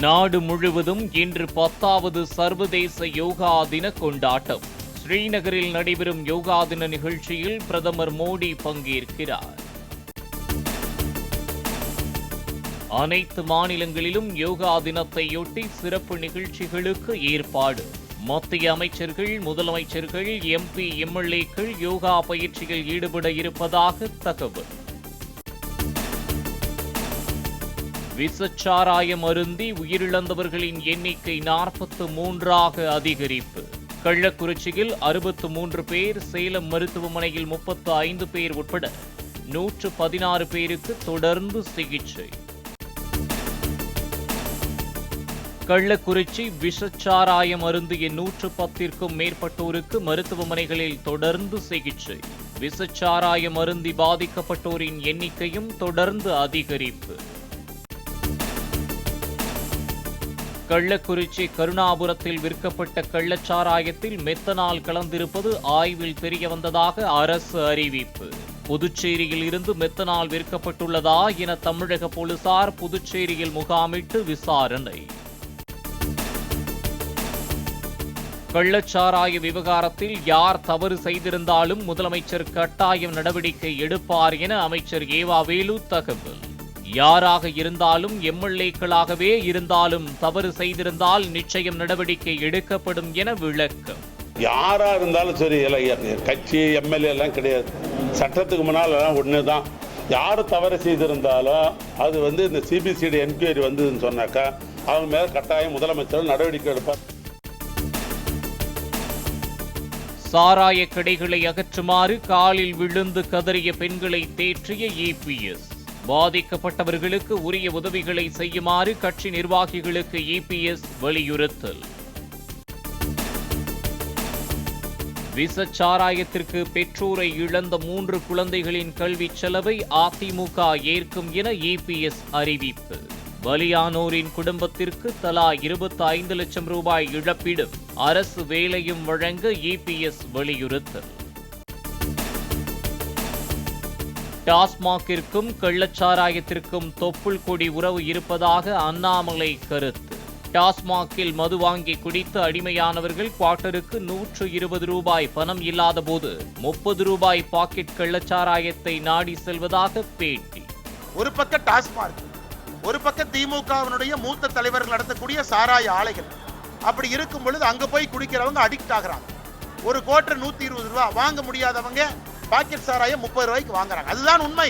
நாடு முழுவதும் இன்று 10வது சர்வதேச யோகா தின கொண்டாட்டம். ஸ்ரீநகரில் நடைபெறும் யோகா தின நிகழ்ச்சியில் பிரதமர் மோடி பங்கேற்கிறார். அனைத்து மாநிலங்களிலும் யோகா தினத்தையொட்டி சிறப்பு நிகழ்ச்சிகளுக்கு ஏற்பாடு. மத்திய அமைச்சர்கள், முதலமைச்சர்கள், எம்பி, எம்எல்ஏக்கள் யோகா பயிற்சியில் ஈடுபட இருப்பதாக தகவல். விஷச்சாராயம் அருந்தி உயிரிழந்தவர்களின் எண்ணிக்கை 43ஆக அதிகரிப்பு. கள்ளக்குறிச்சியில் 63 பேர், சேலம் மருத்துவமனையில் 35 பேர் உட்பட 116 பேருக்கு தொடர்ந்து சிகிச்சை. கள்ளக்குறிச்சி விஷச்சாராயம் அருந்திய 110ற்கும் மேற்பட்டோருக்கு மருத்துவமனைகளில் தொடர்ந்து சிகிச்சை. விஷச்சாராயம் அருந்தி பாதிக்கப்பட்டோரின் எண்ணிக்கையும் தொடர்ந்து அதிகரிப்பு. கள்ளக்குறிச்சி கருணாபுரத்தில் விற்கப்பட்ட கள்ளச்சாராயத்தில் மெத்தனால் கலந்திருப்பது ஆய்வில் தெரியவந்ததாக அரசு அறிவிப்பு. புதுச்சேரியில் இருந்து மெத்தனால் விற்கப்பட்டுள்ளதா என தமிழக போலீசார் புதுச்சேரியில் முகாமிட்டு விசாரணை. கள்ளச்சாராய விவகாரத்தில் யார் தவறு செய்திருந்தாலும் முதலமைச்சர் கட்டாயம் நடவடிக்கை எடுப்பார் என அமைச்சர் ஏவா வேலு தகவல். யாராக இருந்தாலும், எம்எல்ஏக்களாகவே இருந்தாலும் தவறு செய்திருந்தால் நிச்சயம் நடவடிக்கை எடுக்கப்படும் என விளக்கம். யாரா இருந்தாலும் சரி, கட்சி எம்எல்ஏ எல்லாம் கிடையாது. சட்டத்துக்கு முன்னால் ஒண்ணுதான். யாரு தவறு செய்திருந்தாலும் அது இந்த சிபிசிஐடி என்கொயரி வந்ததுன்னு சொன்னாக்கா அவங்க மேல கட்டாயம் முதலமைச்சர் நடவடிக்கை எடுப்பார். சாராய கடைகளை அகற்றுமாறு காலில் விழுந்து கதறிய பெண்களை தேற்றிய இபிஎஸ். பாதிக்கப்பட்டவர்களுக்கு உரிய உதவிகளை செய்யுமாறு கட்சி நிர்வாகிகளுக்கு இபிஎஸ் வலியுறுத்தல். விஷச்சாராயத்திற்கு பெற்றோரை இழந்த 3 குழந்தைகளின் கல்வி செலவை அதிமுக ஏற்கும் என இபிஎஸ் அறிவிப்பு. பலியானோரின் குடும்பத்திற்கு தலா 25 லட்சம் ரூபாய் இழப்பீடும் அரசு வேலையும் வழங்க இபிஎஸ் வலியுறுத்தல். டாஸ்மாகிற்கும் கள்ளச்சாராயத்திற்கும் தொப்புள் கொடி உறவு இருப்பதாக அண்ணாமலை கருத்து. டாஸ்மாகில் மது வாங்கி குடித்து அடிமையானவர்கள் குவார்ட்டருக்கு 120 ரூபாய் பணம் இல்லாத போது 30 ரூபாய் பாக்கெட் கள்ளச்சாராயத்தை நாடி செல்வதாக பேட்டி. ஒரு பக்கம் டாஸ்மாக், ஒரு பக்கம் திமுகவினுடைய மூத்த தலைவர்கள் நடத்தக்கூடிய சாராய ஆலைகள். அப்படி இருக்கும் பொழுது அங்க போய் குடிக்கிறவங்க அடிக்ட் ஆகுறாங்க. ஒரு குவார்ட்டர் 120 ரூபாய் வாங்க முடியாதவங்க பாக்கெட் சாராயம் 30 ரூபாய்க்கு வாங்குறாங்க. அதுதான் உண்மை.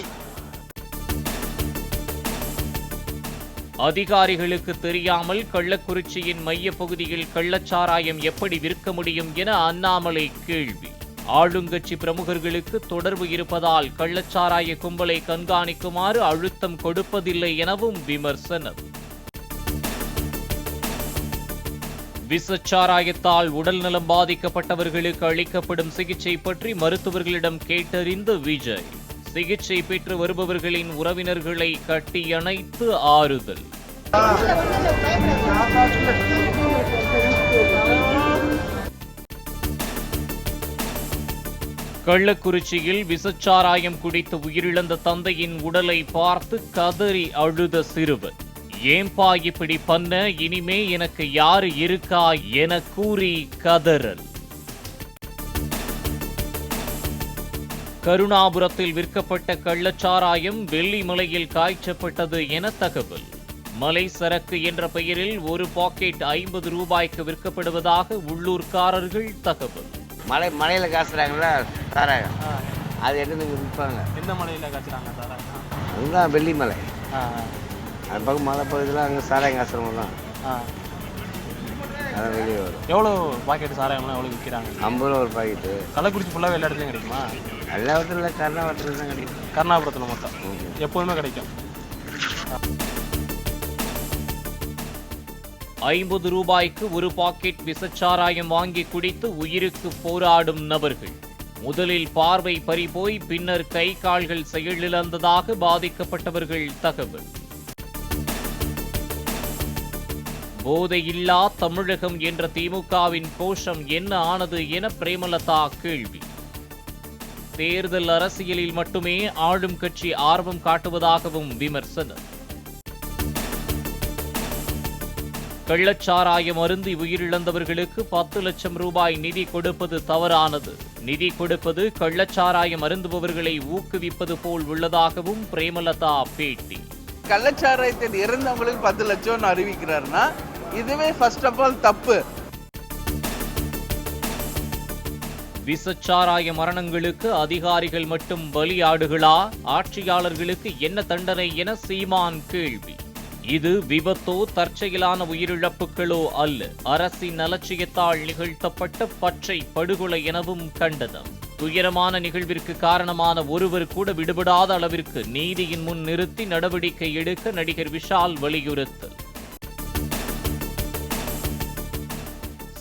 அதிகாரிகளுக்கு தெரியாமல் கள்ளக்குறிச்சியின் மைய பகுதியில் கள்ளச்சாராயம் எப்படி விற்க முடியும் என அண்ணாமலை கேள்வி. ஆளுங்கட்சி பிரமுகர்களுக்கு தொடர்பு இருப்பதால் கள்ளச்சாராய கும்பலை கண்காணிக்குமாறு அழுத்தம் கொடுப்பதில்லை எனவும் விமர்சனம். விஷச்சாராயத்தால் உடல்நலம் பாதிக்கப்பட்டவர்களுக்கு அளிக்கப்படும் சிகிச்சை பற்றி மருத்துவர்களிடம் கேட்டறிந்த விஜய். சிகிச்சை பெற்று வருபவர்களின் உறவினர்களை கட்டியணைத்து ஆறுதல். கள்ளக்குறிச்சியில் விஷச்சாராயம் குடித்து உயிரிழந்த தந்தையின் உடலை பார்த்து கதறி அழுத சிறுவன். ஏம்பா இப்படி பண்ண, இனிமே எனக்கு யாரு இருக்கா என கூறி கதறல். கருணாபுரத்தில் விற்கப்பட்ட கள்ளச்சாராயம் வெள்ளிமலையில் காய்ச்சப்பட்டது என தகவல். மலை சரக்கு என்ற பெயரில் ஒரு பாக்கெட் 50 ரூபாய்க்கு விற்கப்படுவதாக உள்ளூர்காரர்கள் தகவல். மலையில காசுறாங்களா சாராயம், அது எடுத்து விற்பாங்க. எந்த மலையில காய்ச்சுறாங்க சாராயம்? அதுதான் வெள்ளிமலை. அது பக்கம் மலை பகுதியில் அங்கே சாராயம் காசுறவங்க தான். அதான் வெளியே வரும். எவ்வளோ பாக்கெட் சாராயம்லாம் எவ்வளோ விற்கிறாங்க? 50 ரூபா ஒரு பாக்கெட்டு. கள்ளக்குறிச்சி ஃபுல்லாக எல்லா இடத்துலையும் கிடைக்குமா? எல்லா இடத்துல கருணாபுரத்தில் தான் கிடைக்கும். கருணாபுரத்தில் மொத்தம் எப்போதுமே கிடைக்கும். 50 ரூபாய்க்கு ஒரு பாக்கெட் விஷச்சாராயம் வாங்கி குடித்து உயிருக்கு போராடும் நபர்கள். முதலில் பார்வை பறிபோய் பின்னர் கை கால்கள் செயலிழந்ததாக பாதிக்கப்பட்டவர்கள் தகவல். போதையில்லா தமிழகம் என்ற திமுகவின் கோஷம் என்ன ஆனது என பிரேமலதா கேள்வி. தேர்தல் அரசியலில் மட்டுமே ஆளும் கட்சி ஆர்வம் காட்டுவதாகவும் விமர்சனம். கள்ளச்சாராயம் அருந்தி உயிரிழந்தவர்களுக்கு 10 லட்சம் ரூபாய் நிதி கொடுப்பது தவறானது. நிதி கொடுப்பது கள்ளச்சாராயம் அருந்துபவர்களை ஊக்குவிப்பது போல் உள்ளதாகவும் பிரேமலதா பேட்டி. கள்ளச்சாராயத்தில் இறந்தவங்களுக்கு 10 லட்சம் அறிவிக்கிறாருன்னா இதுவே ஃபர்ஸ்ட் ஆஃப் ஆல் தப்பு. விசச்சாராய மரணங்களுக்கு அதிகாரிகள் மட்டும் பலியாடுகளா? ஆட்சியாளர்களுக்கு என்ன தண்டனை என சீமான் கேள்வி. இது விபத்தோ தற்செயலான உயிரிழப்புகளோ அல்ல, அரசின் அலட்சியத்தால் நிகழ்த்தப்பட்ட பச்சை படுகொலை எனவும் கண்டனம். துயரமான நிகழ்விற்கு காரணமான ஒருவர் கூட விடுபடாத அளவிற்கு நீதியின் முன் நிறுத்தி நடவடிக்கை எடுக்க நடிகர் விஷால் வலியுறுத்தல்.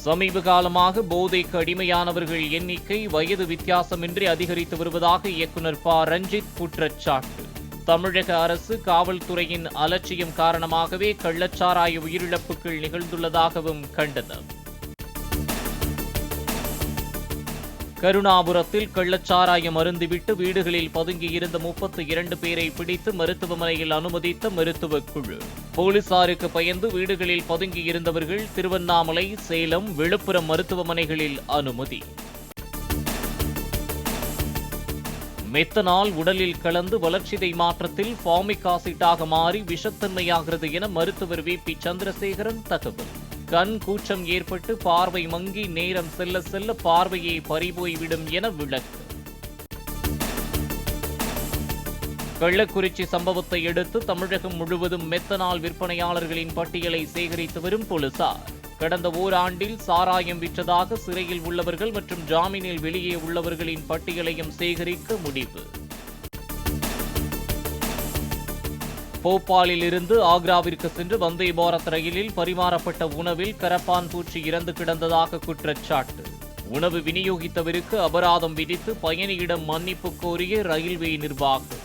சமீப காலமாக போதைக்கு அடிமையானவர்கள் எண்ணிக்கை வயது வித்தியாசமின்றி அதிகரித்து வருவதாக இயக்குநர் ப. ரஞ்சித் குற்றச்சாட்டு. தமிழக அரசு காவல்துறையின் அலட்சியம் காரணமாகவே கள்ளச்சாராய உயிரிழப்புகள் நிகழ்ந்துள்ளதாகவும் கண்டனம். கருணாபுரத்தில் கள்ளச்சாராயம் அருந்திவிட்டு வீடுகளில் பதுங்கியிருந்த 32 பேரை பிடித்து மருத்துவமனையில் அனுமதித்த மருத்துவக் குழு. போலீசாருக்கு பயந்து வீடுகளில் பதுங்கியிருந்தவர்கள் திருவண்ணாமலை, சேலம், விழுப்புரம் மருத்துவமனைகளில் அனுமதி. மெத்தனால் உடலில் கலந்து வளர்ச்சிதை மாற்றத்தில் ஃபார்மிக் ஆசிட்டாக மாறி விஷத்தன்மையாகிறது என மருத்துவர் வி. பி. சந்திரசேகரன் தகவல். கண் கூச்சம் ஏற்பட்டு பார்வை மங்கி நேரம் செல்ல செல்ல பார்வையை பறிபோய்விடும் என விளக்கு. கள்ளக்குறிச்சி சம்பவத்தை அடுத்து தமிழகம் முழுவதும் மெத்தனால் விற்பனையாளர்களின் பட்டியலை சேகரித்து வரும் போலீசார் கடந்த ஓராண்டில் சாராயம் விற்றதாக சிறையில் உள்ளவர்கள் மற்றும் ஜாமீனில் வெளியே உள்ளவர்களின் பட்டியலையும் சேகரிக்க முடிவு. போபாலில் இருந்து ஆக்ராவிற்கு சென்று வந்தே பாரத் ரயிலில் பரிமாறப்பட்ட உணவில் கரப்பான் பூச்சி இறந்து கிடந்ததாக குற்றச்சாட்டு. உணவு விநியோகித்தவருக்கு அபராதம் விதித்து பயணியிடம் மன்னிப்பு கோரிய ரயில்வே நிர்வாகம்.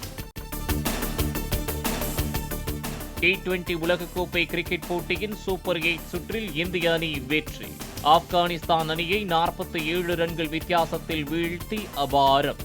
T20 உலகக்கோப்பை கிரிக்கெட் போட்டியின் சூப்பர் 8 சுற்றில் இந்திய அணி வெற்றி. ஆப்கானிஸ்தான் அணியை 47 ரன்கள் வித்தியாசத்தில் வீழ்த்தி அபாரம்.